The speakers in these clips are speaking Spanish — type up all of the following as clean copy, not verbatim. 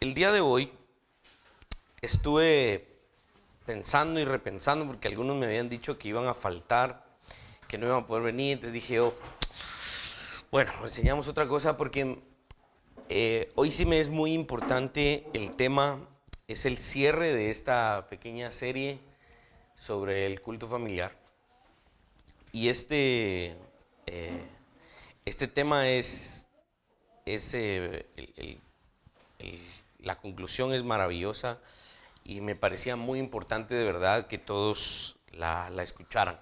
El día de hoy estuve pensando y repensando porque algunos me habían dicho que iban a faltar, que no iban a poder venir. Entonces dije yo, bueno, enseñamos otra cosa porque hoy sí me es muy importante el tema, es el cierre de esta pequeña serie sobre el culto familiar. Y este tema es la conclusión es maravillosa y me parecía muy importante de verdad que todos la escucharan.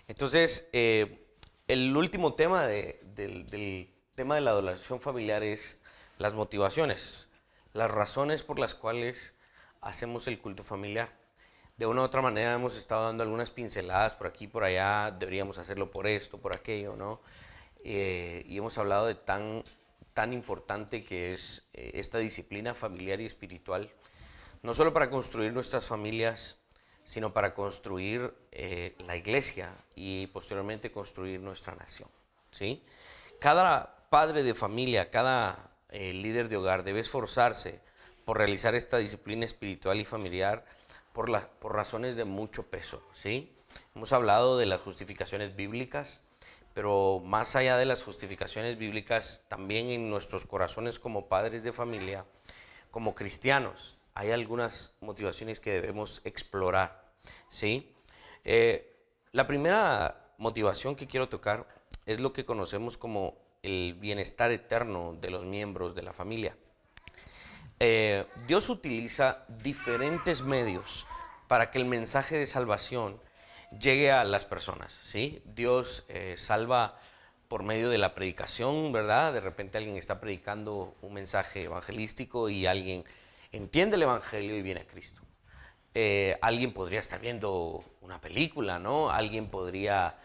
Entonces, el último tema del tema de la adoración familiar es las motivaciones, las razones por las cuales hacemos el culto familiar. De una u otra manera hemos estado dando algunas pinceladas por aquí, por allá, deberíamos hacerlo por esto, por aquello, ¿no? Y hemos hablado de tan importante que es esta disciplina familiar y espiritual, no solo para construir nuestras familias, sino para construir la iglesia y posteriormente construir nuestra nación, ¿sí? Cada padre de familia, cada líder de hogar debe esforzarse por realizar esta disciplina espiritual y familiar por razones de mucho peso, ¿sí? Hemos hablado de las justificaciones bíblicas, pero más allá de las justificaciones bíblicas, también en nuestros corazones como padres de familia, como cristianos, hay algunas motivaciones que debemos explorar, ¿sí? La primera motivación que quiero tocar es lo que conocemos como el bienestar eterno de los miembros de la familia. Dios utiliza diferentes medios para que el mensaje de salvación llegue a las personas, ¿sí? Dios salva por medio de la predicación, ¿verdad? De repente alguien está predicando un mensaje evangelístico y alguien entiende el evangelio y viene a Cristo. Alguien podría estar viendo una película, ¿no? Alguien podría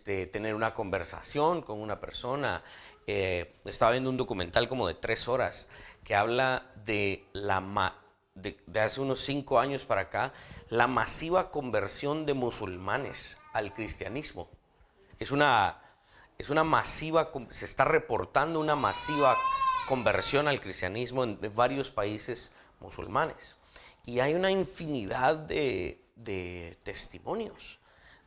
tener una conversación con una persona. Estaba viendo un documental como de 3 horas que habla de de hace unos 5 años para acá, la masiva conversión de musulmanes al cristianismo. Es una masiva, se está reportando una masiva conversión al cristianismo en varios países musulmanes. Y hay una infinidad de testimonios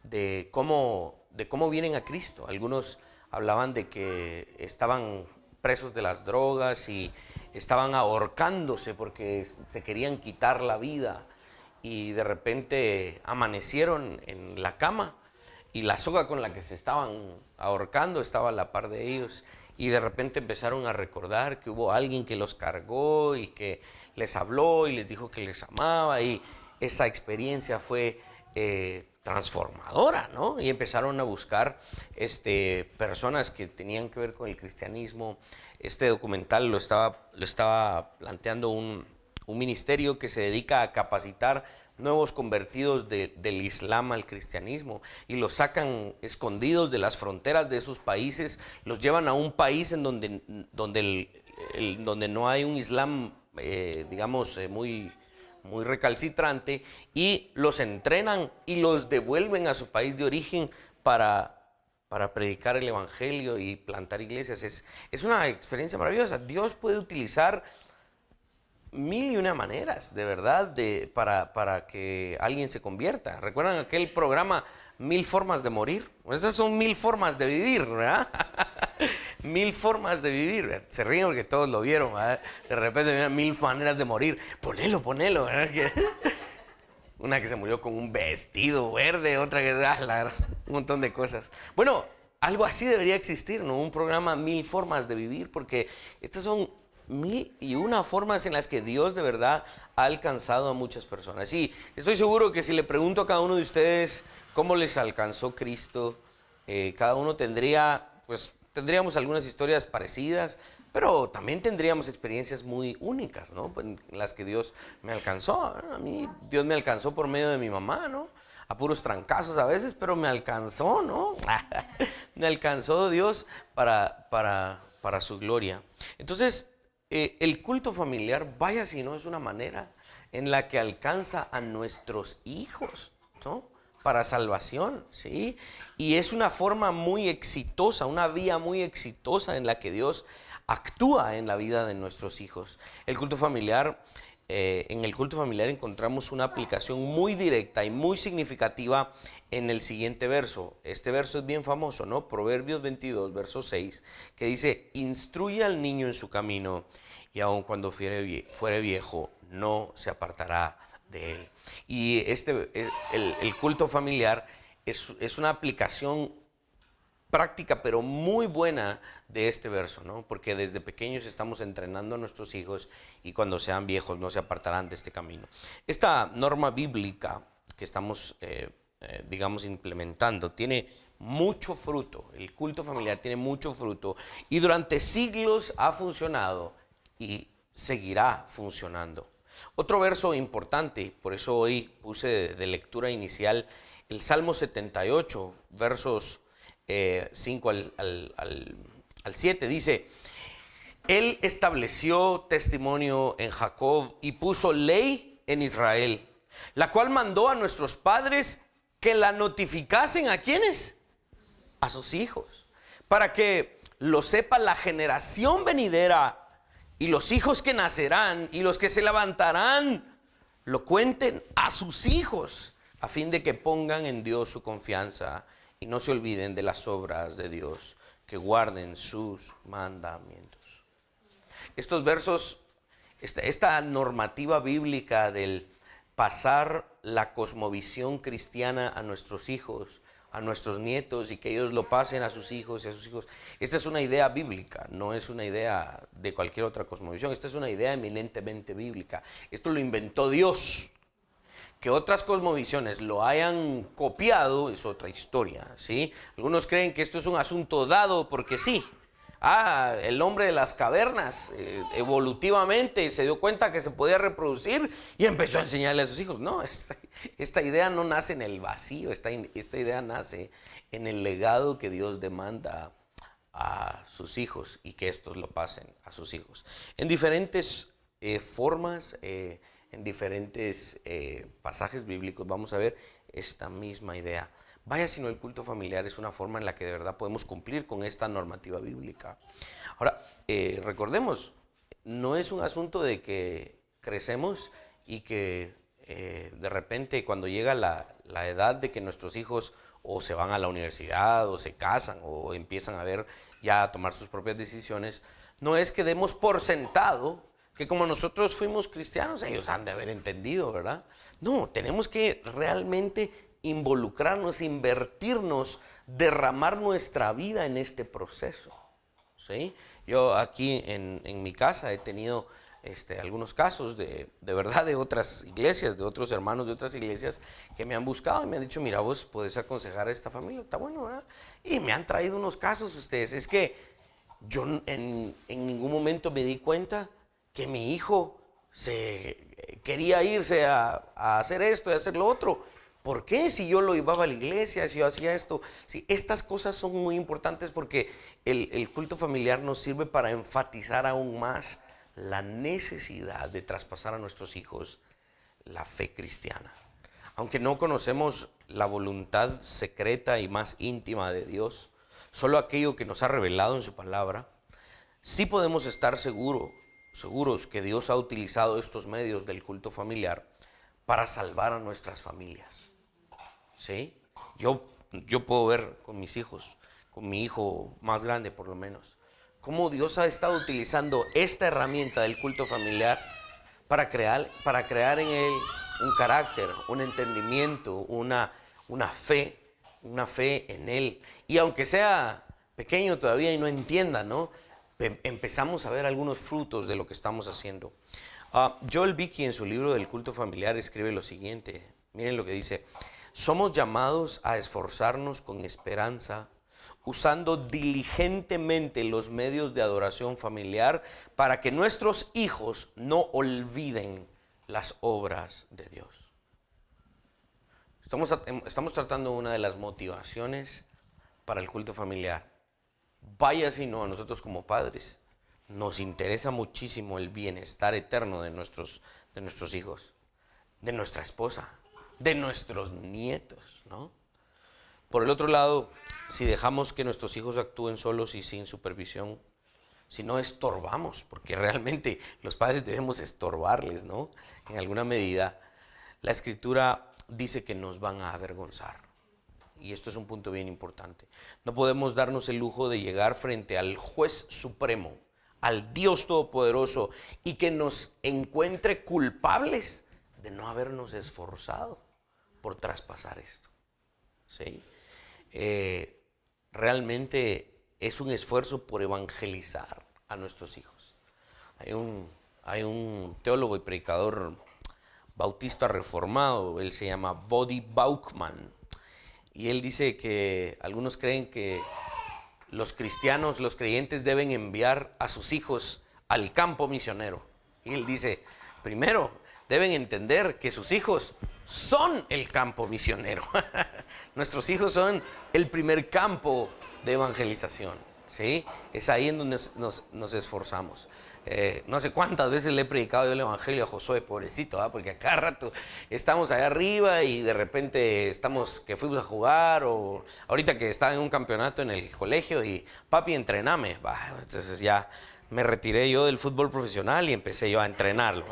de cómo vienen a Cristo. Algunos hablaban de que estaban presos de las drogas y estaban ahorcándose porque se querían quitar la vida y de repente amanecieron en la cama y la soga con la que se estaban ahorcando estaba a la par de ellos y de repente empezaron a recordar que hubo alguien que los cargó y que les habló y les dijo que les amaba y esa experiencia fue transformadora, ¿no? Y empezaron a buscar personas que tenían que ver con el cristianismo. Este documental lo estaba planteando un ministerio que se dedica a capacitar nuevos convertidos del Islam al cristianismo y los sacan escondidos de las fronteras de esos países, los llevan a un país en donde no hay un Islam, digamos, muy recalcitrante, y los entrenan y los devuelven a su país de origen para predicar el evangelio y plantar iglesias. Es una experiencia maravillosa. Dios puede utilizar mil y una maneras, de verdad, para que alguien se convierta. ¿Recuerdan aquel programa 1000 formas de morir? Estas son 1000 formas de vivir, ¿verdad? 1000 formas de vivir. Se ríen porque todos lo vieron, ¿verdad? De repente miran 1000 maneras de morir. Ponelo, ¿verdad? Una que se murió con un vestido verde, otra que un montón de cosas. Bueno, algo así debería existir, ¿no? Un programa 1000 formas de vivir, porque estas son 1001 formas en las que Dios de verdad ha alcanzado a muchas personas. Y estoy seguro que si le pregunto a cada uno de ustedes cómo les alcanzó Cristo, cada uno tendríamos algunas historias parecidas, pero también tendríamos experiencias muy únicas, ¿no? En las que Dios me alcanzó. A mí Dios me alcanzó por medio de mi mamá, ¿no? A puros trancazos a veces, pero me alcanzó, ¿no? Me alcanzó Dios para su gloria. Entonces, el culto familiar, vaya si no es una manera en la que alcanza a nuestros hijos, ¿no? Para salvación, ¿sí? Y es una forma muy exitosa, una vía muy exitosa en la que Dios actúa en la vida de nuestros hijos. El culto familiar, en el culto familiar encontramos una aplicación muy directa y muy significativa en el siguiente verso. Este verso es bien famoso, ¿no? Proverbios 22, verso 6, que dice: instruye al niño en su camino, y aun cuando fuere viejo, no se apartará de él. Y el culto familiar es una aplicación práctica, pero muy buena de este verso, ¿no? Porque desde pequeños estamos entrenando a nuestros hijos, y cuando sean viejos no se apartarán de este camino. Esta norma bíblica que estamos, digamos, implementando tiene mucho fruto. El culto familiar tiene mucho fruto, y durante siglos ha funcionado y seguirá funcionando. Otro verso importante, por eso hoy puse de lectura inicial el Salmo 78, versos 5 al 7, dice: Él estableció testimonio en Jacob y puso ley en Israel, la cual mandó a nuestros padres que la notificasen ¿a quiénes? A sus hijos, para que lo sepa la generación venidera, y los hijos que nacerán, y los que se levantarán lo cuenten a sus hijos, a fin de que pongan en Dios su confianza y no se olviden de las obras de Dios, que guarden sus mandamientos. Estos versos, esta normativa bíblica del pasar la cosmovisión cristiana a nuestros hijos, a nuestros nietos, y que ellos lo pasen a sus hijos y a sus hijos. Esta es una idea bíblica, no es una idea de cualquier otra cosmovisión. Esta es una idea eminentemente bíblica. Esto lo inventó Dios. Que otras cosmovisiones lo hayan copiado es otra historia, ¿sí? Algunos creen que esto es un asunto dado porque sí. El hombre de las cavernas evolutivamente se dio cuenta que se podía reproducir y empezó a enseñarle a sus hijos. No, esta idea no nace en el vacío, esta idea nace en el legado que Dios demanda a sus hijos, y que estos lo pasen a sus hijos. En diferentes formas, en diferentes pasajes bíblicos vamos a ver esta misma idea. Vaya si no, el culto familiar es una forma en la que de verdad podemos cumplir con esta normativa bíblica. Ahora, recordemos, no es un asunto de que crecemos y que de repente cuando llega la edad de que nuestros hijos o se van a la universidad o se casan o empiezan a ver ya a tomar sus propias decisiones, no es que demos por sentado que como nosotros fuimos cristianos, ellos han de haber entendido, ¿verdad? No, tenemos que realmente involucrarnos, invertirnos, derramar nuestra vida en este proceso, ¿sí? Yo aquí en mi casa he tenido algunos casos de verdad de otras iglesias, de otros hermanos de otras iglesias que me han buscado y me han dicho: mira, vos podés aconsejar a esta familia, está bueno, ¿verdad? Y me han traído unos casos ustedes. Es que yo en ningún momento me di cuenta que mi hijo quería irse a hacer esto y a hacer lo otro. ¿Por qué? Si yo lo llevaba a la iglesia, si yo hacía esto. Sí, estas cosas son muy importantes porque el culto familiar nos sirve para enfatizar aún más la necesidad de traspasar a nuestros hijos la fe cristiana. Aunque no conocemos la voluntad secreta y más íntima de Dios, solo aquello que nos ha revelado en su palabra, sí podemos estar seguros que Dios ha utilizado estos medios del culto familiar para salvar a nuestras familias. ¿Sí? Yo puedo ver con mis hijos, con mi hijo más grande por lo menos, cómo Dios ha estado utilizando esta herramienta del culto familiar para crear en él un carácter, un entendimiento, una fe en él. Y aunque sea pequeño todavía y no entienda, ¿no? Empezamos a ver algunos frutos de lo que estamos haciendo. Joel Beeke en su libro del culto familiar escribe lo siguiente. Miren lo que dice: somos llamados a esforzarnos con esperanza, usando diligentemente los medios de adoración familiar para que nuestros hijos no olviden las obras de Dios. Estamos tratando una de las motivaciones para el culto familiar. Vaya si no, a nosotros como padres nos interesa muchísimo el bienestar eterno de nuestros hijos, de nuestra esposa, de nuestros nietos, ¿no? Por el otro lado, si dejamos que nuestros hijos actúen solos y sin supervisión, si no estorbamos, porque realmente los padres debemos estorbarles, ¿no? En alguna medida, la Escritura dice que nos van a avergonzar. Y esto es un punto bien importante. No podemos darnos el lujo de llegar frente al juez supremo, al Dios Todopoderoso, y que nos encuentre culpables de no habernos esforzado por traspasar esto. ¿Sí? Realmente es un esfuerzo por evangelizar a nuestros hijos. Hay un teólogo y predicador bautista reformado, él se llama Voddie Baucham, y él dice que algunos creen que los cristianos, los creyentes deben enviar a sus hijos al campo misionero. Y él dice, primero, deben entender que sus hijos son el campo misionero. Nuestros hijos son el primer campo de evangelización, ¿sí? Es ahí en donde nos esforzamos. No sé cuántas veces le he predicado yo el evangelio a Josué, pobrecito, ¿eh? Porque a cada rato estamos allá arriba y de repente estamos que fuimos a jugar, o ahorita que estaba en un campeonato en el colegio y papi, entrename. Entonces ya me retiré yo del fútbol profesional y empecé yo a entrenarlo.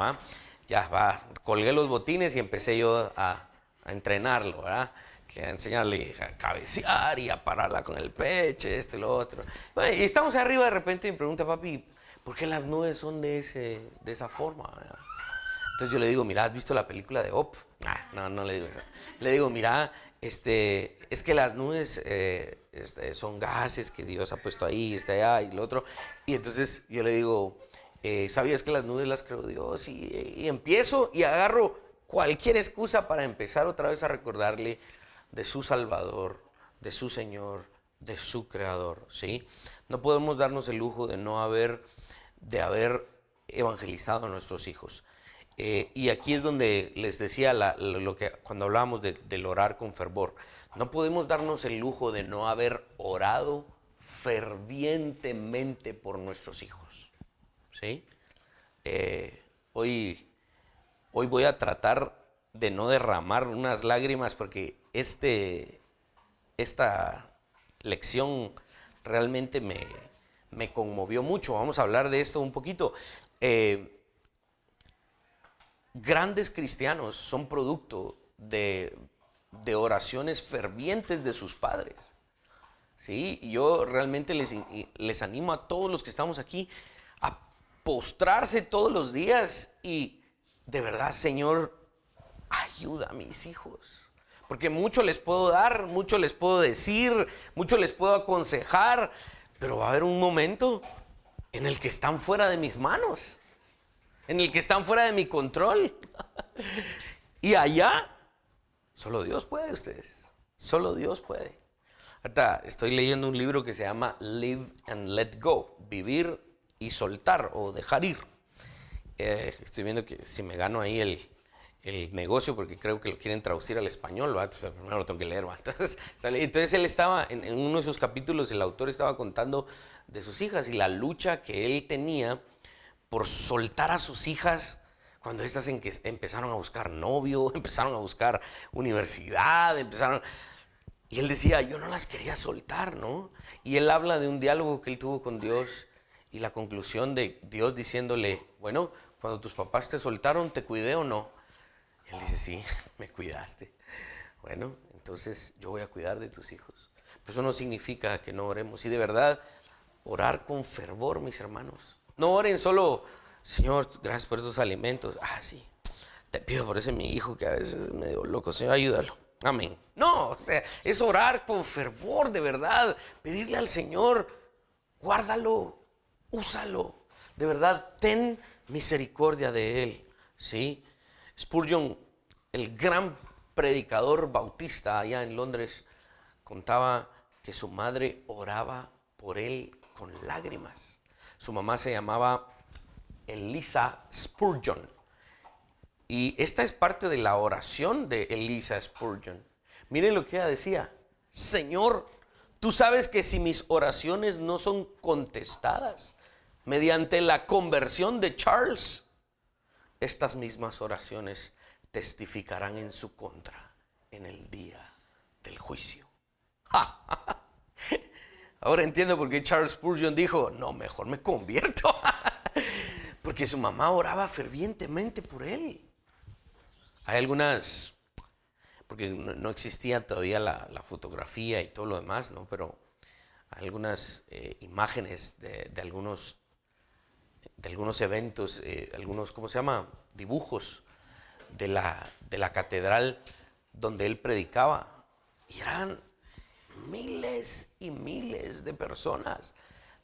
Ya colgué los botines y empecé yo a entrenarlo, ¿verdad? Que a enseñarle a cabecear y a pararla con el pecho, esto y lo otro. Bueno, y estamos arriba de repente y me pregunta papi, ¿por qué las nubes son de esa forma? Entonces yo le digo, mira, ¿has visto la película de Up? No le digo eso. Le digo, mira, es que las nubes son gases que Dios ha puesto ahí, está allá y lo otro. Y entonces yo le digo, ¿sabías que las nubes las creó Dios? Y empiezo y agarro cualquier excusa para empezar otra vez a recordarle de su Salvador, de su Señor, de su Creador, ¿sí? No podemos darnos el lujo de no haber evangelizado a nuestros hijos. Y aquí es donde les decía lo que cuando hablábamos del orar con fervor. No podemos darnos el lujo de no haber orado fervientemente por nuestros hijos, ¿sí? Hoy voy a tratar de no derramar unas lágrimas porque esta lección realmente me conmovió mucho. Vamos a hablar de esto un poquito. Grandes cristianos son producto de oraciones fervientes de sus padres. ¿Sí? Y yo realmente les animo a todos los que estamos aquí a postrarse todos los días y de verdad, Señor, ayuda a mis hijos. Porque mucho les puedo dar, mucho les puedo decir, mucho les puedo aconsejar, pero va a haber un momento en el que están fuera de mis manos, en el que están fuera de mi control. Y allá, solo Dios puede, ustedes. Solo Dios puede. Ahorita estoy leyendo un libro que se llama Live and Let Go, vivir y soltar o dejar ir. Estoy viendo que si me gano ahí el negocio, porque creo que lo quieren traducir al español, ¿va? Entonces, primero lo tengo que leer, ¿va? Entonces él estaba, en uno de sus capítulos, el autor estaba contando de sus hijas y la lucha que él tenía por soltar a sus hijas cuando estas empezaron a buscar novio, empezaron a buscar universidad, y él decía, yo no las quería soltar, ¿no? Y él habla de un diálogo que él tuvo con Dios y la conclusión de Dios diciéndole, bueno, cuando tus papás te soltaron, ¿te cuidé o no? Y él dice, sí, me cuidaste. Bueno, entonces yo voy a cuidar de tus hijos. Pero eso no significa que no oremos. Y de verdad, orar con fervor, mis hermanos. No oren solo, Señor, gracias por estos alimentos. Sí, te pido por ese mi hijo que a veces es medio loco. Señor, ayúdalo. Amén. No, o sea, es orar con fervor, de verdad. Pedirle al Señor, guárdalo, úsalo. De verdad, ten misericordia de él. ¿Sí? Spurgeon, el gran predicador bautista allá en Londres, contaba que su madre oraba por él con lágrimas. Su mamá se llamaba Eliza Spurgeon. Y esta es parte de la oración de Eliza Spurgeon. Miren lo que ella decía. Señor, tú sabes que si mis oraciones no son contestadas mediante la conversión de Charles, estas mismas oraciones testificarán en su contra en el día del juicio. Ahora entiendo por qué Charles Spurgeon dijo, no, mejor me convierto. Porque su mamá oraba fervientemente por él. Hay algunas, porque no existía todavía la fotografía y todo lo demás, ¿no? Pero hay algunas imágenes de algunos eventos, algunos, ¿cómo se llama? Dibujos de la catedral donde él predicaba. Y eran miles y miles de personas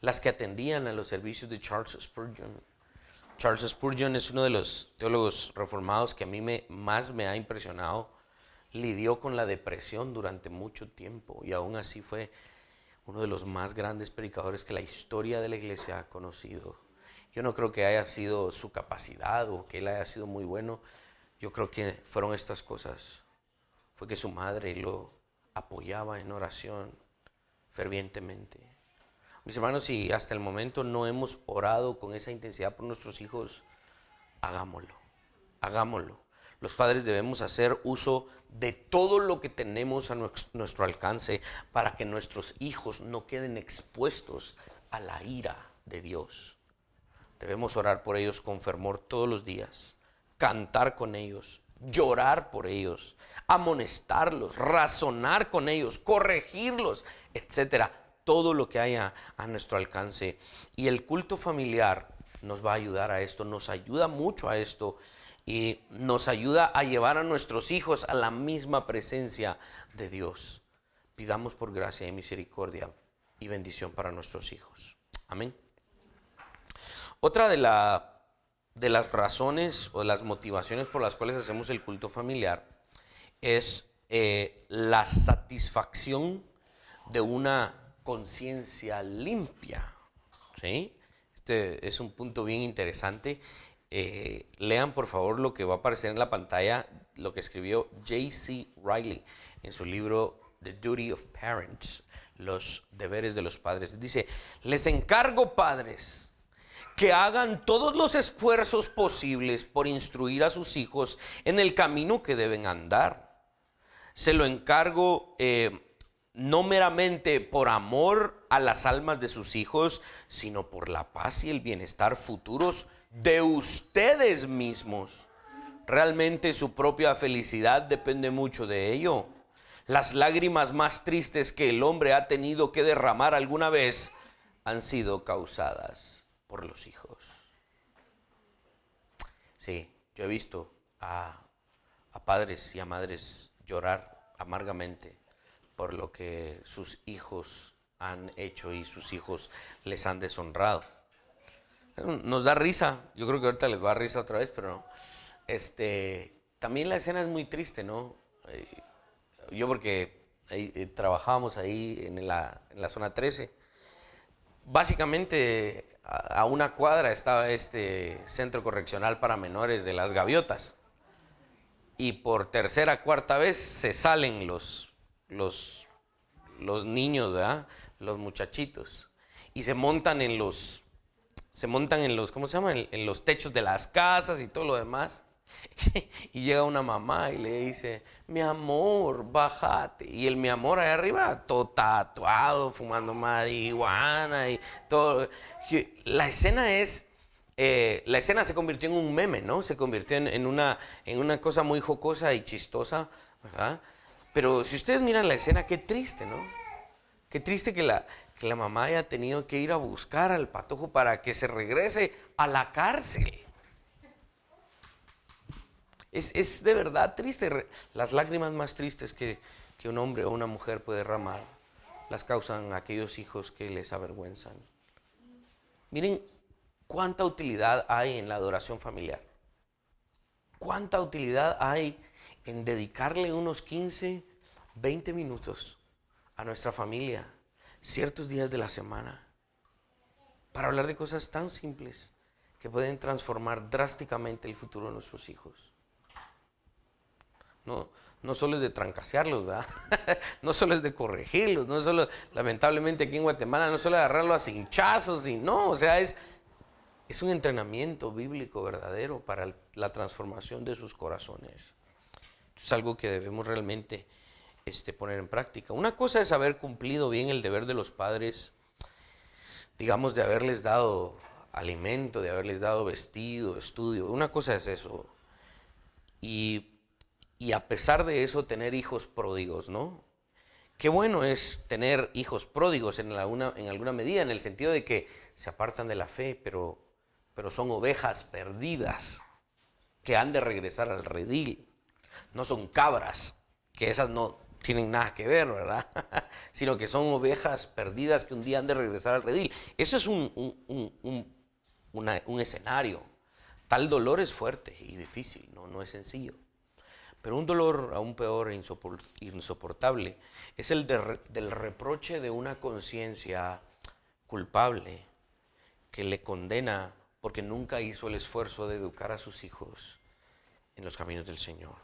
las que atendían a los servicios de Charles Spurgeon. Charles Spurgeon es uno de los teólogos reformados que a mí más me ha impresionado. Lidió con la depresión durante mucho tiempo y aún así fue uno de los más grandes predicadores que la historia de la iglesia ha conocido. Yo no creo que haya sido su capacidad o que él haya sido muy bueno. Yo creo que fueron estas cosas. Fue que su madre lo apoyaba en oración fervientemente. Mis hermanos, si hasta el momento no hemos orado con esa intensidad por nuestros hijos, hagámoslo, hagámoslo. Los padres debemos hacer uso de todo lo que tenemos a nuestro alcance para que nuestros hijos no queden expuestos a la ira de Dios. Debemos orar por ellos con fervor todos los días, cantar con ellos, llorar por ellos, amonestarlos, razonar con ellos, corregirlos, etcétera. Todo lo que haya a nuestro alcance. Y el culto familiar nos va a ayudar a esto, nos ayuda mucho a esto y nos ayuda a llevar a nuestros hijos a la misma presencia de Dios. Pidamos por gracia y misericordia y bendición para nuestros hijos. Amén. Otra de las razones o de las motivaciones por las cuales hacemos el culto familiar es la satisfacción de una conciencia limpia. ¿Sí? Este es un punto bien interesante. Lean por favor lo que va a aparecer en la pantalla, lo que escribió J.C. Riley en su libro The Duty of Parents, los deberes de los padres. Dice: les encargo, padres, que hagan todos los esfuerzos posibles por instruir a sus hijos en el camino que deben andar. Se lo encargo no meramente por amor a las almas de sus hijos, sino por la paz y el bienestar futuros de ustedes mismos. Realmente su propia felicidad depende mucho de ello. Las lágrimas más tristes que el hombre ha tenido que derramar alguna vez han sido causadas por los hijos. Sí, yo he visto a padres y a madres llorar amargamente por lo que sus hijos han hecho y sus hijos les han deshonrado. Nos da risa, yo creo que ahorita les va a dar risa otra vez, pero no. También la escena es muy triste, ¿no? Yo porque trabajábamos ahí en la zona 13. Básicamente a una cuadra estaba este centro correccional para menores de Las Gaviotas. Y por tercera, cuarta vez se salen los niños, ¿verdad? Los muchachitos. Y se montan en los, ¿cómo se llama? En los techos de las casas y todo lo demás. Y llega una mamá y le dice: mi amor, bájate. Y el mi amor allá arriba, todo tatuado, fumando marihuana y todo. La escena se convirtió en un meme, ¿no? Se convirtió en una cosa muy jocosa y chistosa, ¿verdad? Pero si ustedes miran la escena, qué triste, ¿no? Qué triste que la mamá haya tenido que ir a buscar al patojo para que se regrese a la cárcel. Es de verdad triste. Las lágrimas más tristes que un hombre o una mujer puede derramar las causan aquellos hijos que les avergüenzan. Miren cuánta utilidad hay en la adoración familiar. Cuánta utilidad hay en dedicarle unos 15, 20 minutos a nuestra familia ciertos días de la semana para hablar de cosas tan simples que pueden transformar drásticamente el futuro de nuestros hijos. No solo es de trancasearlos, ¿verdad? No solo es de corregirlos, no solo, lamentablemente aquí en Guatemala, no solo de agarrarlos a cinchazos, y no, o sea, es un entrenamiento bíblico verdadero para la transformación de sus corazones. Es algo que debemos realmente poner en práctica. Una cosa es haber cumplido bien el deber de los padres, digamos, de haberles dado alimento, de haberles dado vestido, estudio. Una cosa es eso. Y a pesar de eso, tener hijos pródigos, ¿no? Qué bueno es tener hijos pródigos en alguna medida, en el sentido de que se apartan de la fe, pero son ovejas perdidas que han de regresar al redil. No son cabras, que esas no tienen nada que ver, ¿verdad? Sino que son ovejas perdidas que un día han de regresar al redil. Eso es un escenario. Tal dolor es fuerte y difícil, no es sencillo. Pero un dolor aún peor e insoportable es el del reproche de una conciencia culpable que le condena porque nunca hizo el esfuerzo de educar a sus hijos en los caminos del Señor.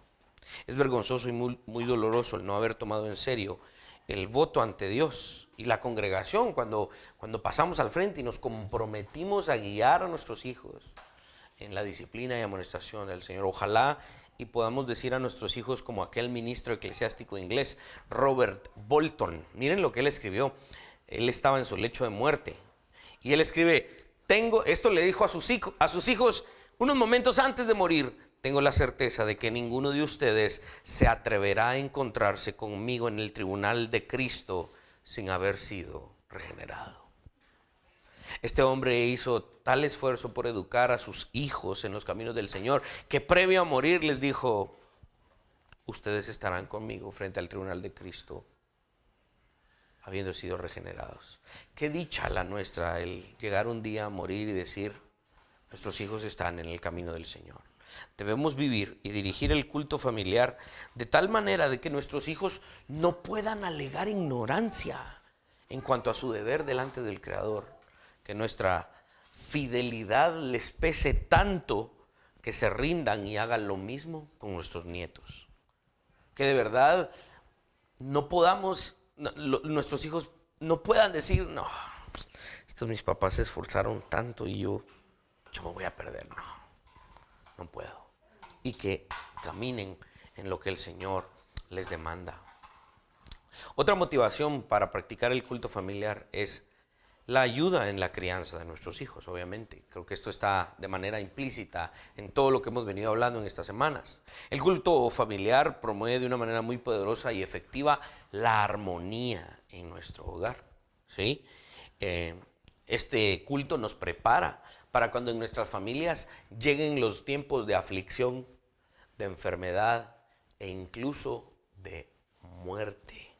Es vergonzoso y muy doloroso el no haber tomado en serio el voto ante Dios y la congregación cuando pasamos al frente y nos comprometimos a guiar a nuestros hijos en la disciplina y amonestación del Señor. Ojalá y podamos decir a nuestros hijos como aquel ministro eclesiástico inglés, Robert Bolton. Miren lo que él escribió. Él estaba en su lecho de muerte y él escribe: esto le dijo a sus hijos unos momentos antes de morir: tengo la certeza de que ninguno de ustedes se atreverá a encontrarse conmigo en el tribunal de Cristo sin haber sido regenerado. Este hombre hizo tal esfuerzo por educar a sus hijos en los caminos del Señor que previo a morir les dijo: ustedes estarán conmigo frente al tribunal de Cristo habiendo sido regenerados. Qué dicha la nuestra el llegar un día a morir y decir: nuestros hijos están en el camino del Señor. Debemos vivir y dirigir el culto familiar de tal manera de que nuestros hijos no puedan alegar ignorancia en cuanto a su deber delante del Creador. Que nuestra fidelidad les pese tanto que se rindan y hagan lo mismo con nuestros nietos. Que de verdad nuestros hijos no puedan decir: no, estos mis papás se esforzaron tanto y yo me voy a perder. No puedo. Y que caminen en lo que el Señor les demanda. Otra motivación para practicar el culto familiar es la ayuda en la crianza de nuestros hijos, obviamente. Creo que esto está de manera implícita en todo lo que hemos venido hablando en estas semanas. El culto familiar promueve de una manera muy poderosa y efectiva la armonía en nuestro hogar, ¿sí? Este culto nos prepara para cuando en nuestras familias lleguen los tiempos de aflicción, de enfermedad e incluso de muerte.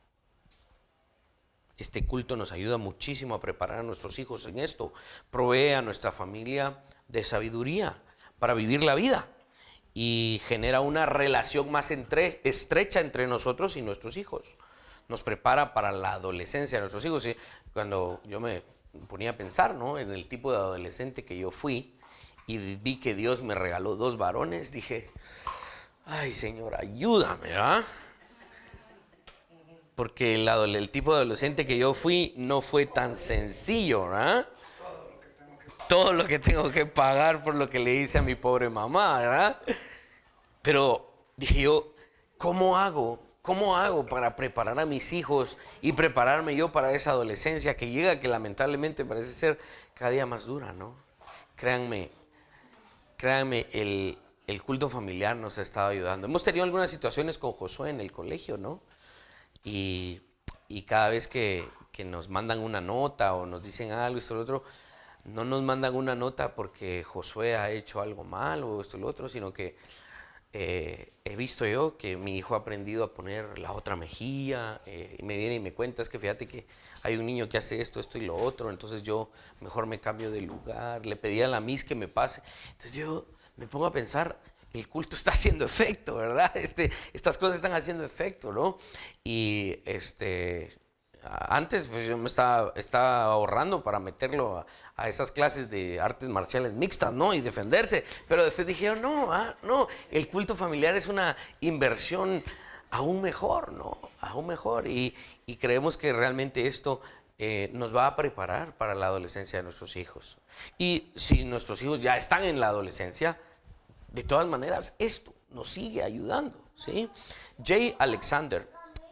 Este culto nos ayuda muchísimo a preparar a nuestros hijos en esto. Provee a nuestra familia de sabiduría para vivir la vida y genera una relación más estrecha entre nosotros y nuestros hijos. Nos prepara para la adolescencia de nuestros hijos. ¿Sí? Cuando yo me ponía a pensar, ¿no?, en el tipo de adolescente que yo fui y vi que Dios me regaló 2 varones, dije: ay, Señor, ayúdame, ¿verdad? Porque el tipo de adolescente que yo fui no fue tan sencillo, ¿verdad? Todo lo que tengo que pagar por lo que le hice a mi pobre mamá, ¿verdad? Pero dije yo: ¿cómo hago para preparar a mis hijos y prepararme yo para esa adolescencia que llega, que lamentablemente parece ser cada día más dura, ¿no? Créanme, el culto familiar nos ha estado ayudando. Hemos tenido algunas situaciones con Josué en el colegio, ¿no? Y cada vez que nos mandan una nota o nos dicen algo, esto, lo otro, no nos mandan una nota porque Josué ha hecho algo mal o esto, lo otro, sino que he visto yo que mi hijo ha aprendido a poner la otra mejilla, y me viene y me cuenta: es que fíjate que hay un niño que hace esto y lo otro, entonces yo mejor me cambio de lugar, le pedí a la Miss que me pase. Entonces yo me pongo a pensar: el culto está haciendo efecto, ¿verdad? Estas cosas están haciendo efecto, ¿no? Y antes pues yo me estaba ahorrando para meterlo a esas clases de artes marciales mixtas, ¿no? Y defenderse. Pero después dije: no, el culto familiar es una inversión aún mejor, ¿no? Aún mejor. Y creemos que realmente esto nos va a preparar para la adolescencia de nuestros hijos. Y si nuestros hijos ya están en la adolescencia, de todas maneras, esto nos sigue ayudando, ¿sí? Jay Alexander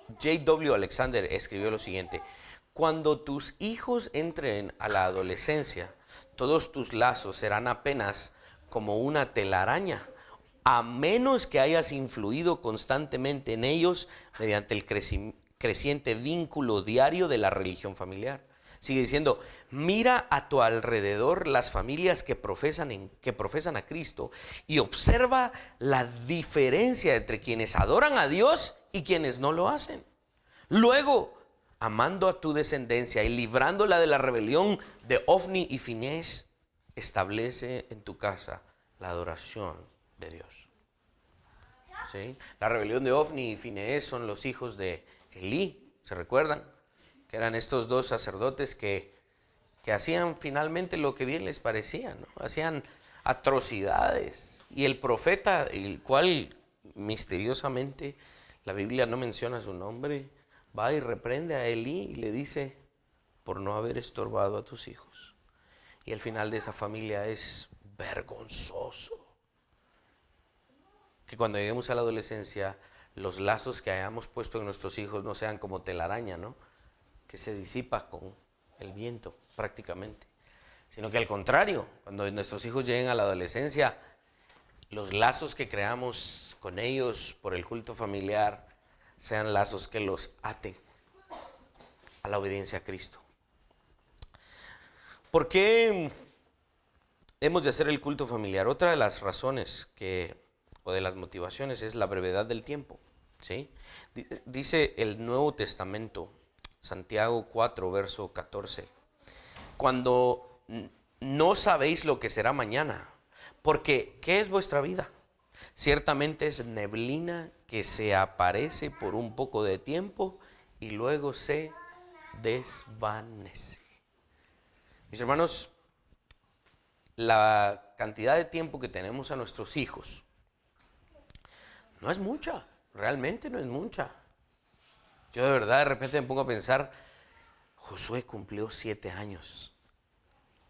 J.W. Alexander escribió lo siguiente: cuando tus hijos entren a la adolescencia, todos tus lazos serán apenas como una telaraña, a menos que hayas influido constantemente en ellos mediante el creciente vínculo diario de la religión familiar. Sigue diciendo: mira a tu alrededor las familias que profesan a Cristo y observa la diferencia entre quienes adoran a Dios y quienes no lo hacen. Luego, amando a tu descendencia y librándola de la rebelión de Ofni y Finés, establece en tu casa la adoración de Dios. ¿Sí? La rebelión de Ofni y Finés son los hijos de Elí, ¿se recuerdan? Que eran estos dos sacerdotes que hacían finalmente lo que bien les parecía, ¿no? Hacían atrocidades. Y el profeta, el cual misteriosamente la Biblia no menciona su nombre, va y reprende a Elí y le dice: por no haber estorbado a tus hijos. Y el final de esa familia es vergonzoso. Que cuando lleguemos a la adolescencia, los lazos que hayamos puesto en nuestros hijos no sean como telaraña, ¿no? Que se disipa con el viento prácticamente. Sino que al contrario, cuando nuestros hijos lleguen a la adolescencia, los lazos que creamos con ellos por el culto familiar sean lazos que los aten a la obediencia a Cristo. ¿Por qué hemos de hacer el culto familiar? Otra de las razones o de las motivaciones es la brevedad del tiempo, ¿sí? Dice el Nuevo Testamento, Santiago 4, verso 14: cuando no sabéis lo que será mañana, porque ¿qué es vuestra vida? Ciertamente es neblina que se aparece por un poco de tiempo y luego se desvanece. Mis hermanos, la cantidad de tiempo que tenemos a nuestros hijos no es mucha, realmente no es mucha. Yo de verdad de repente me pongo a pensar: Josué cumplió 7 años.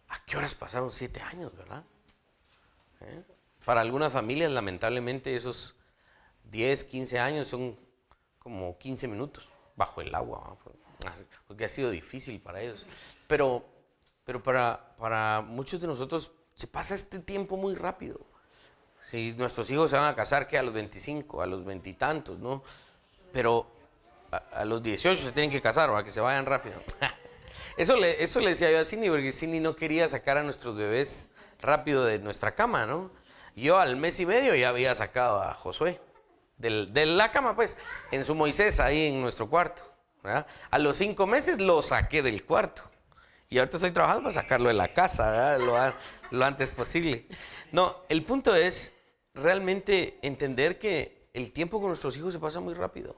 ¿A qué horas pasaron 7 años, verdad? Para algunas familias, lamentablemente, esos 10, 15 años son como 15 minutos bajo el agua, porque ha sido difícil para ellos. Pero para muchos de nosotros se pasa este tiempo muy rápido. Si nuestros hijos se van a casar, que a los 25, a los 20 y tantos, ¿no? Pero a los 18 se tienen que casar, para que se vayan rápido. Eso le decía yo a Cindy, porque Cindy no quería sacar a nuestros bebés rápido de nuestra cama, ¿no? Yo al mes y medio ya había sacado a Josué de la cama, pues, en su Moisés, ahí en nuestro cuarto, ¿verdad? A los 5 meses lo saqué del cuarto. Y ahorita estoy trabajando para sacarlo de la casa, ¿verdad? Lo antes posible. No, el punto es realmente entender que el tiempo con nuestros hijos se pasa muy rápido.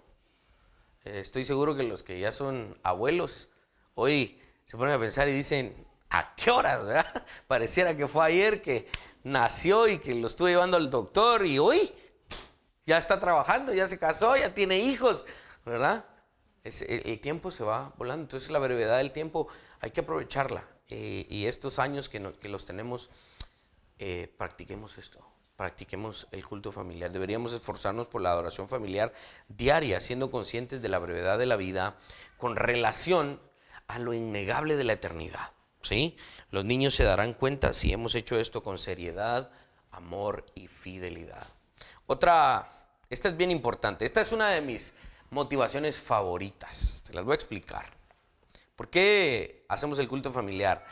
Estoy seguro que los que ya son abuelos hoy se ponen a pensar y dicen: ¿a qué horas, verdad? Pareciera que fue ayer que nació y que lo estuve llevando al doctor y hoy ya está trabajando, ya se casó, ya tiene hijos, ¿verdad? El tiempo se va volando. Entonces la brevedad del tiempo hay que aprovecharla. Y estos años que los tenemos, practiquemos esto. Practiquemos el culto familiar. Deberíamos esforzarnos por la adoración familiar diaria, siendo conscientes de la brevedad de la vida con relación a lo innegable de la eternidad, ¿sí? Los niños se darán cuenta si hemos hecho esto con seriedad, amor y fidelidad. Esta es bien importante. Esta es una de mis motivaciones favoritas. Se las voy a explicar. ¿Por qué hacemos el culto familiar?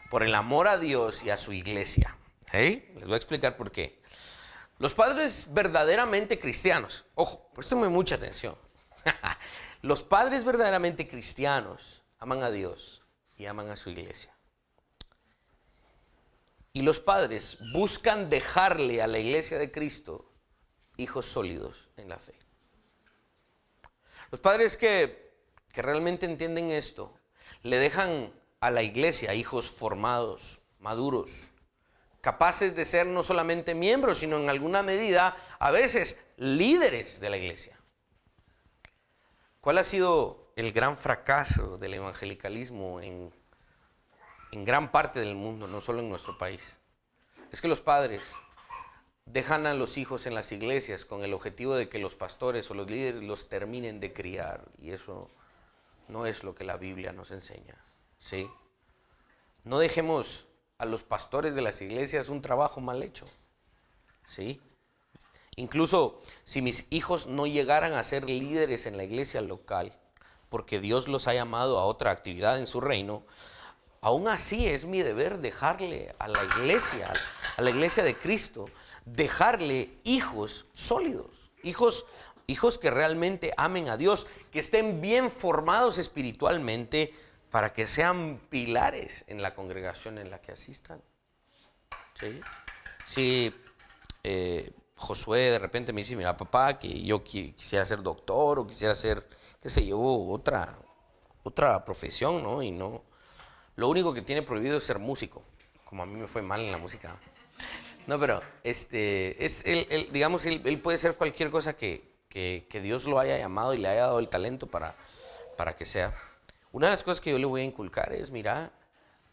Por el amor a Dios y a su iglesia. ¿Sí? Les voy a explicar por qué. Los padres verdaderamente cristianos, ojo, préstenme mucha atención. Los padres verdaderamente cristianos aman a Dios y aman a su iglesia. Y los padres buscan dejarle a la iglesia de Cristo hijos sólidos en la fe. Los padres que realmente entienden esto, le dejan a la iglesia hijos formados, maduros, capaces de ser no solamente miembros, sino en alguna medida, a veces, líderes de la iglesia. ¿Cuál ha sido el gran fracaso del evangelicalismo en gran parte del mundo, no solo en nuestro país? Es que los padres dejan a los hijos en las iglesias con el objetivo de que los pastores o los líderes los terminen de criar. Y eso no es lo que la Biblia nos enseña, ¿sí? No dejemos a los pastores de las iglesias un trabajo mal hecho, ¿sí? Incluso si mis hijos no llegaran a ser líderes en la iglesia local, porque Dios los ha llamado a otra actividad en su reino, aún así es mi deber dejarle a la iglesia de Cristo, dejarle hijos sólidos, hijos que realmente amen a Dios, que estén bien formados espiritualmente para que sean pilares en la congregación en la que asistan. ¿Sí? Si Josué de repente me dice, mira papá, que yo quisiera ser doctor o quisiera ser, qué sé yo, otra profesión, ¿no? Y no, lo único que tiene prohibido es ser músico, como a mí me fue mal en la música. No, pero digamos, él puede ser cualquier cosa que Dios lo haya llamado y le haya dado el talento para que sea. Una de las cosas que yo le voy a inculcar es, mira,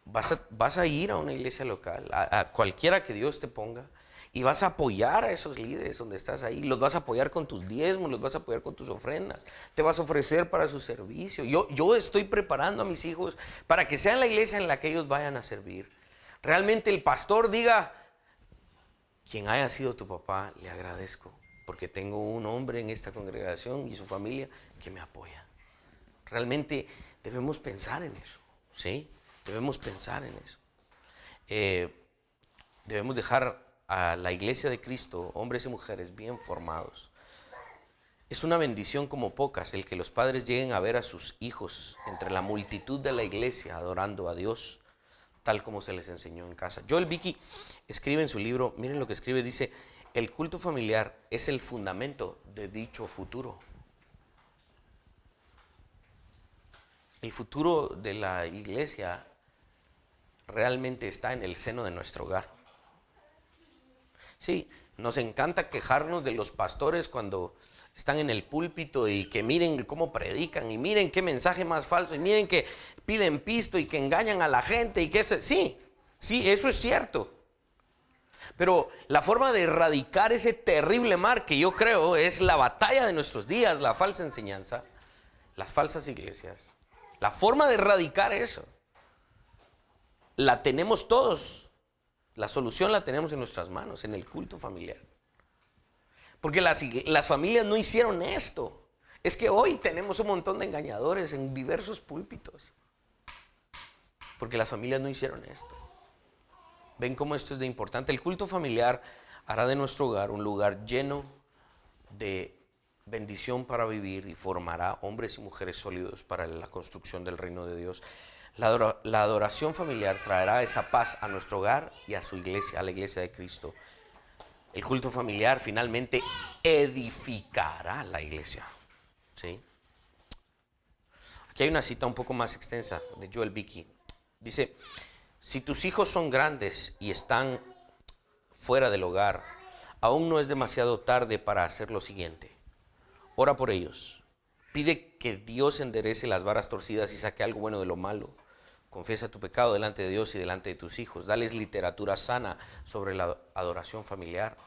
vas a ir a una iglesia local, a cualquiera que Dios te ponga, y vas a apoyar a esos líderes donde estás ahí. Los vas a apoyar con tus diezmos, los vas a apoyar con tus ofrendas, te vas a ofrecer para su servicio. Yo estoy preparando a mis hijos para que sean la iglesia en la que ellos vayan a servir. Realmente el pastor diga, quien haya sido tu papá, le agradezco, porque tengo un hombre en esta congregación y su familia que me apoya. Realmente debemos pensar en eso, ¿sí? Debemos pensar en eso. Debemos dejar a la iglesia de Cristo, hombres y mujeres bien formados. Es una bendición como pocas el que los padres lleguen a ver a sus hijos entre la multitud de la iglesia adorando a Dios, tal como se les enseñó en casa. Joel Beeke escribe en su libro, miren lo que escribe, dice, el culto familiar es el fundamento de dicho futuro. El futuro de la iglesia realmente está en el seno de nuestro hogar. Sí, nos encanta quejarnos de los pastores cuando están en el púlpito y que miren cómo predican y miren qué mensaje más falso y miren que piden pisto y que engañan a la gente y que sí, eso es cierto. Pero la forma de erradicar ese terrible mal que yo creo es la batalla de nuestros días, la falsa enseñanza, las falsas iglesias. La forma de erradicar eso la tenemos todos. La solución la tenemos en nuestras manos, en el culto familiar. Porque las familias no hicieron esto. Es que hoy tenemos un montón de engañadores en diversos púlpitos. Porque las familias no hicieron esto. ¿Ven cómo esto es de importante? El culto familiar hará de nuestro hogar un lugar lleno de bendición para vivir y formará hombres y mujeres sólidos para la construcción del reino de Dios. La adoración familiar traerá esa paz a nuestro hogar y a su iglesia, a la iglesia de Cristo. El culto familiar finalmente edificará la iglesia. ¿Sí? Aquí hay una cita un poco más extensa de Joel Beeke. Dice, si tus hijos son grandes y están fuera del hogar, aún no es demasiado tarde para hacer lo siguiente. Ora por ellos. Pide que Dios enderece las varas torcidas y saque algo bueno de lo malo. Confiesa tu pecado delante de Dios y delante de tus hijos. Dales literatura sana sobre la adoración familiar.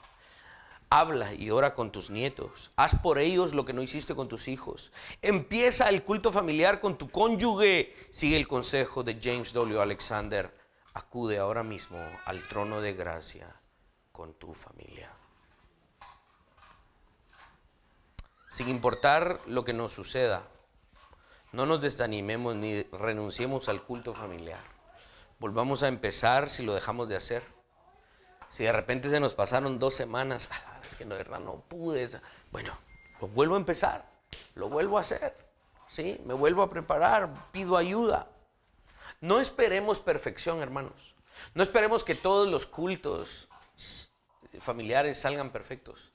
Habla y ora con tus nietos. Haz por ellos lo que no hiciste con tus hijos. Empieza el culto familiar con tu cónyuge. Sigue el consejo de James W. Alexander. Acude ahora mismo al trono de gracia con tu familia. Sin importar lo que nos suceda, no nos desanimemos ni renunciemos al culto familiar. Volvamos a empezar si lo dejamos de hacer. Si de repente se nos pasaron 2 semanas, es que de verdad no pude. Bueno, lo vuelvo a empezar, lo vuelvo a hacer. ¿Sí? Me vuelvo a preparar, pido ayuda. No esperemos perfección, hermanos. No esperemos que todos los cultos familiares salgan perfectos.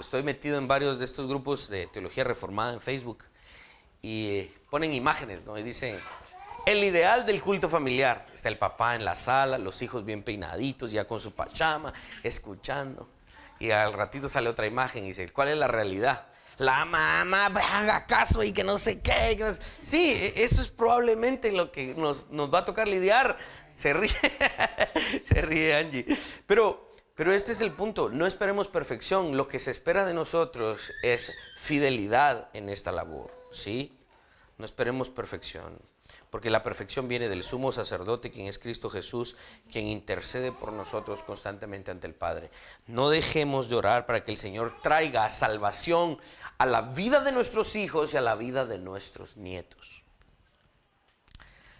Estoy metido en varios de estos grupos de teología reformada en Facebook y ponen imágenes, ¿no? Y dicen, el ideal del culto familiar. Está el papá en la sala, los hijos bien peinaditos, ya con su pachama, escuchando. Y al ratito sale otra imagen y dice, ¿cuál es la realidad? La mamá, haga caso y que no sé qué. Que no sé. Sí, eso es probablemente lo que nos va a tocar lidiar. Se ríe, se ríe Angie. Pero Pero este es el punto, no esperemos perfección, lo que se espera de nosotros es fidelidad en esta labor, ¿sí? No esperemos perfección, porque la perfección viene del sumo sacerdote, quien es Cristo Jesús, quien intercede por nosotros constantemente ante el Padre. No dejemos de orar para que el Señor traiga salvación a la vida de nuestros hijos y a la vida de nuestros nietos.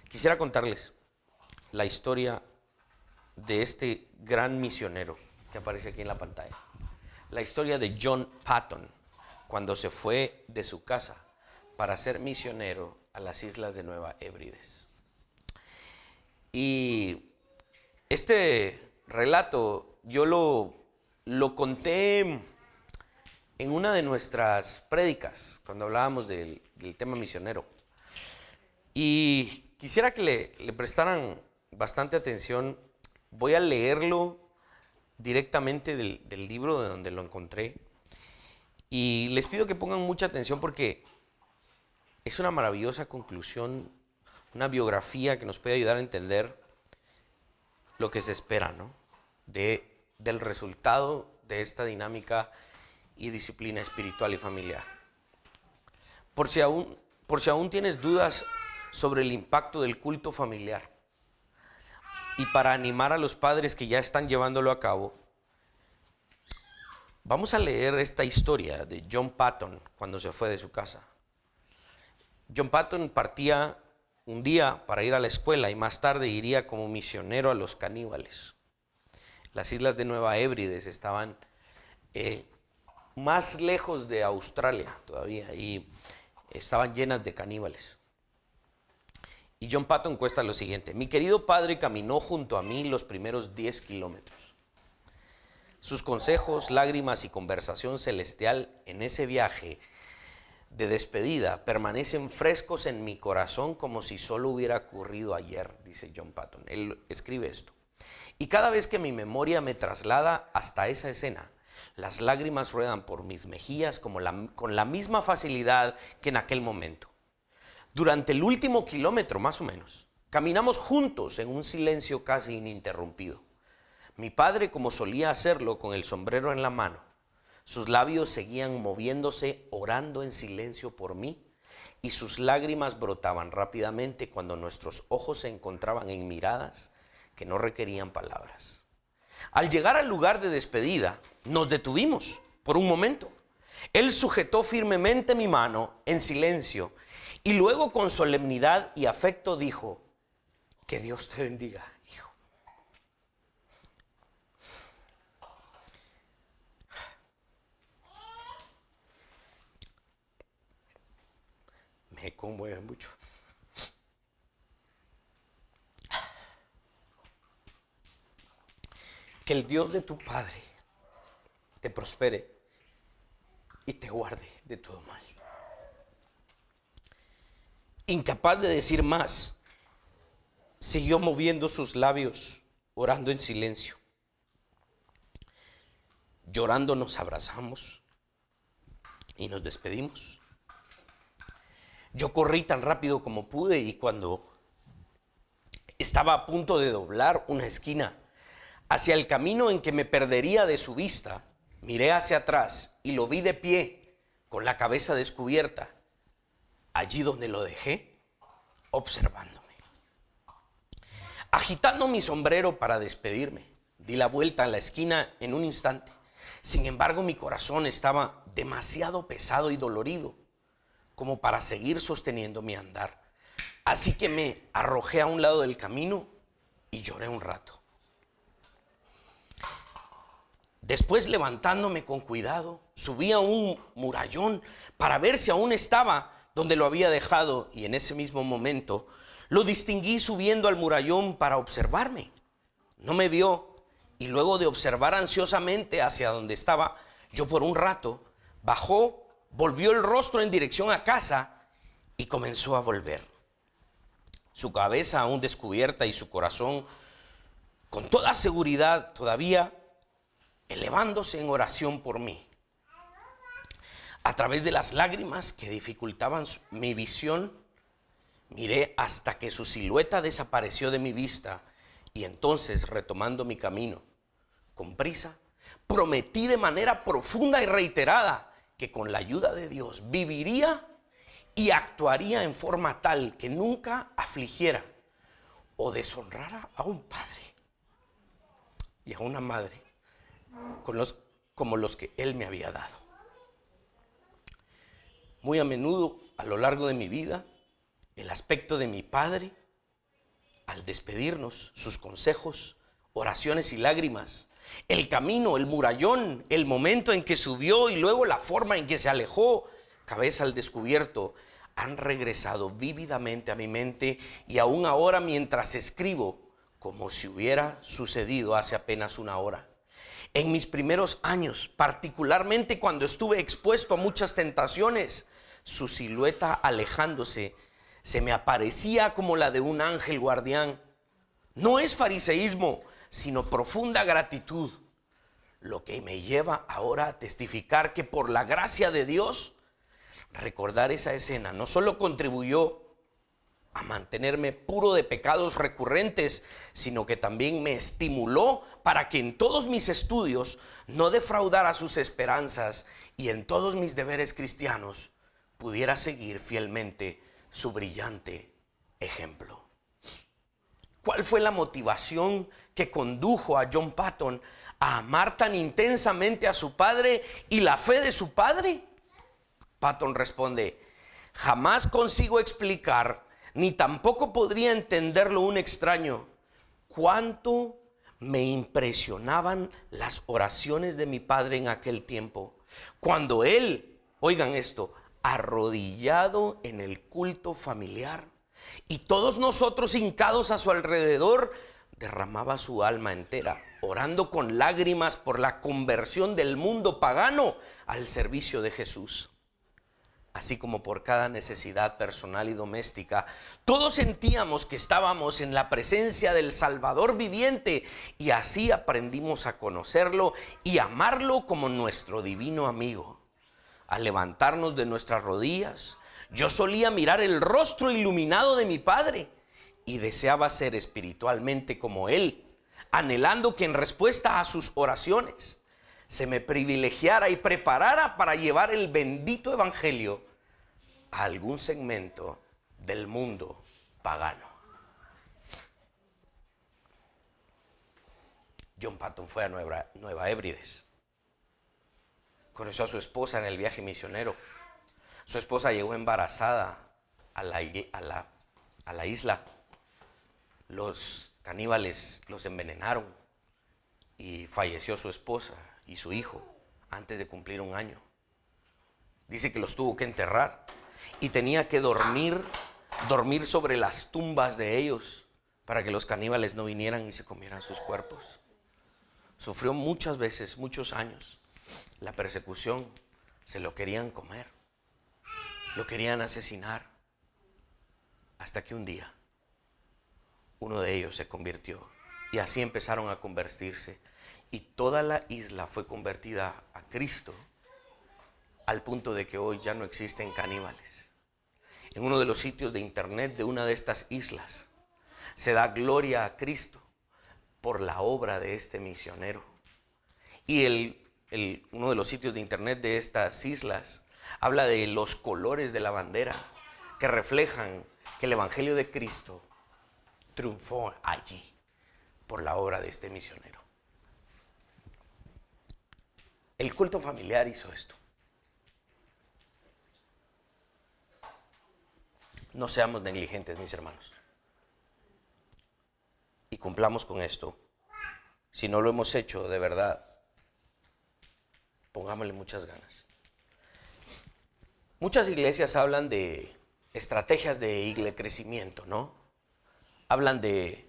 Quisiera contarles la historia de este gran misionero que aparece aquí en la pantalla. La historia de John Patton, cuando se fue de su casa para ser misionero a las islas de Nueva Hébrides. Y este relato yo lo conté en una de nuestras prédicas, cuando hablábamos del tema misionero. Y quisiera que le prestaran bastante atención. Voy a leerlo directamente del libro de donde lo encontré. Y les pido que pongan mucha atención porque es una maravillosa conclusión, una biografía que nos puede ayudar a entender lo que se espera, ¿no? Del resultado de esta dinámica y disciplina espiritual y familiar. Por si aún tienes dudas sobre el impacto del culto familiar, y para animar a los padres que ya están llevándolo a cabo, vamos a leer esta historia de John Patton cuando se fue de su casa. John Patton partía un día para ir a la escuela y más tarde iría como misionero a los caníbales. Las islas de Nueva Hébrides estaban más lejos de Australia todavía y estaban llenas de caníbales. Y John Patton cuenta lo siguiente: mi querido padre caminó junto a mí los primeros 10 kilómetros. Sus consejos, lágrimas y conversación celestial en ese viaje de despedida permanecen frescos en mi corazón como si solo hubiera ocurrido ayer, dice John Patton. Él escribe esto. Y cada vez que mi memoria me traslada hasta esa escena, las lágrimas ruedan por mis mejillas con la misma facilidad que en aquel momento. Durante el último kilómetro, más o menos, caminamos juntos en un silencio casi ininterrumpido. Mi padre, como solía hacerlo con el sombrero en la mano, sus labios seguían moviéndose, orando en silencio por mí, y sus lágrimas brotaban rápidamente cuando nuestros ojos se encontraban en miradas que no requerían palabras. Al llegar al lugar de despedida, nos detuvimos por un momento. Él sujetó firmemente mi mano en silencio y luego con solemnidad y afecto dijo: que Dios te bendiga, hijo. Me conmueve mucho. Que el Dios de tu Padre te prospere y te guarde de todo mal. Incapaz de decir más, siguió moviendo sus labios, orando en silencio. Llorando nos abrazamos y nos despedimos. Yo corrí tan rápido como pude y cuando estaba a punto de doblar una esquina hacia el camino en que me perdería de su vista, miré hacia atrás y lo vi de pie, con la cabeza descubierta, allí donde lo dejé, observándome. Agitando mi sombrero para despedirme, di la vuelta a la esquina en un instante. Sin embargo, mi corazón estaba demasiado pesado y dolorido como para seguir sosteniendo mi andar. Así que me arrojé a un lado del camino y lloré un rato. Después, levantándome con cuidado, subí a un murallón para ver si aún estaba donde lo había dejado, y en ese mismo momento lo distinguí subiendo al murallón para observarme. No me vio y luego de observar ansiosamente hacia donde estaba yo por un rato, bajó, volvió el rostro en dirección a casa y comenzó a volver. Su cabeza aún descubierta y su corazón con toda seguridad todavía elevándose en oración por mí. A través de las lágrimas que dificultaban mi visión, miré hasta que su silueta desapareció de mi vista y entonces, retomando mi camino, con prisa, prometí de manera profunda y reiterada que con la ayuda de Dios viviría y actuaría en forma tal que nunca afligiera o deshonrara a un padre y a una madre como los que Él me había dado. Muy a menudo, a lo largo de mi vida, el aspecto de mi padre, al despedirnos, sus consejos, oraciones y lágrimas, el camino, el murallón, el momento en que subió y luego la forma en que se alejó, cabeza al descubierto, han regresado vívidamente a mi mente y aún ahora mientras escribo, como si hubiera sucedido hace apenas una hora. En mis primeros años, particularmente cuando estuve expuesto a muchas tentaciones, su silueta alejándose se me aparecía como la de un ángel guardián. No es fariseísmo, sino profunda gratitud, lo que me lleva ahora a testificar que por la gracia de Dios, recordar esa escena no solo contribuyó a mantenerme puro de pecados recurrentes, sino que también me estimuló para que en todos mis estudios no defraudara sus esperanzas y en todos mis deberes cristianos pudiera seguir fielmente su brillante ejemplo. ¿Cuál fue la motivación que condujo a John Paton a amar tan intensamente a su padre y la fe de su padre? Paton responde: jamás consigo explicar, ni tampoco podría entenderlo un extraño, cuánto me impresionaban las oraciones de mi padre en aquel tiempo, cuando él, oigan esto, arrodillado en el culto familiar, y todos nosotros hincados a su alrededor, derramaba su alma entera, orando con lágrimas por la conversión del mundo pagano al servicio de Jesús. Así como por cada necesidad personal y doméstica, todos sentíamos que estábamos en la presencia del Salvador viviente, y así aprendimos a conocerlo y amarlo como nuestro divino amigo. Al levantarnos de nuestras rodillas, yo solía mirar el rostro iluminado de mi padre y deseaba ser espiritualmente como él, anhelando que en respuesta a sus oraciones se me privilegiara y preparara para llevar el bendito evangelio a algún segmento del mundo pagano. John Paton fue a Nueva Hébrides. Conoció a su esposa en el viaje misionero. Su esposa llegó embarazada a la isla. Los caníbales los envenenaron y falleció su esposa y su hijo antes de cumplir un año. Dice que los tuvo que enterrar y tenía que dormir sobre las tumbas de ellos para que los caníbales no vinieran y se comieran sus cuerpos. Sufrió muchas veces, muchos años, la persecución. Se lo querían comer, lo querían asesinar, hasta que un día uno de ellos se convirtió y así empezaron a convertirse, y toda la isla fue convertida a Cristo, al punto de que hoy ya no existen caníbales. En uno de los sitios de internet de una de estas islas se da gloria a Cristo por la obra de este misionero. Y uno de los sitios de internet de estas islas habla de los colores de la bandera que reflejan que el evangelio de Cristo triunfó allí por la obra de este misionero. El culto familiar hizo esto. No seamos negligentes, mis hermanos, y cumplamos con esto. Si no lo hemos hecho de verdad, pongámosle muchas ganas. Muchas iglesias hablan de estrategias de crecimiento, ¿no? Hablan de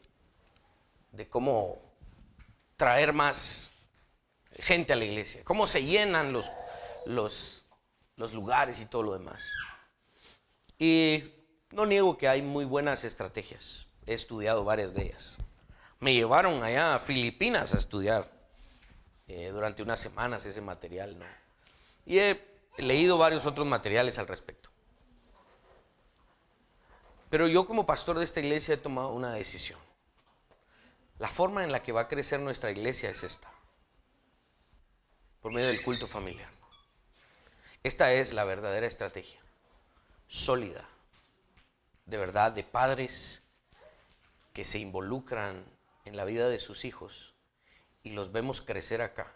cómo traer más gente a la iglesia, cómo se llenan los lugares y todo lo demás. Y no niego que hay muy buenas estrategias. He estudiado varias de ellas. Me llevaron allá a Filipinas a estudiar durante unas semanas ese material, ¿no? Y he leído varios otros materiales al respecto. Pero yo, como pastor de esta iglesia, he tomado una decisión. La forma en la que va a crecer nuestra iglesia es esta. por medio del culto familiar. Esta es la verdadera estrategia, sólida, de verdad, de padres que se involucran en la vida de sus hijos y los vemos crecer acá,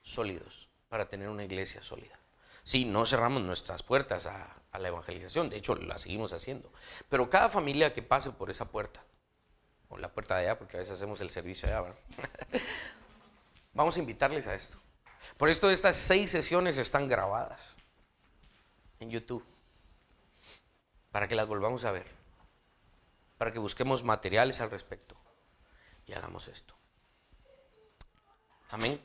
sólidos, para tener una iglesia sólida. Sí, no cerramos nuestras puertas a la evangelización, de hecho la seguimos haciendo, pero cada familia que pase por esa puerta, o la puerta de allá, porque a veces hacemos el servicio allá, ¿verdad? Vamos a invitarles a esto. Por esto estas 6 sesiones están grabadas en YouTube, para que las volvamos a ver, para que busquemos materiales al respecto y hagamos esto. Amén.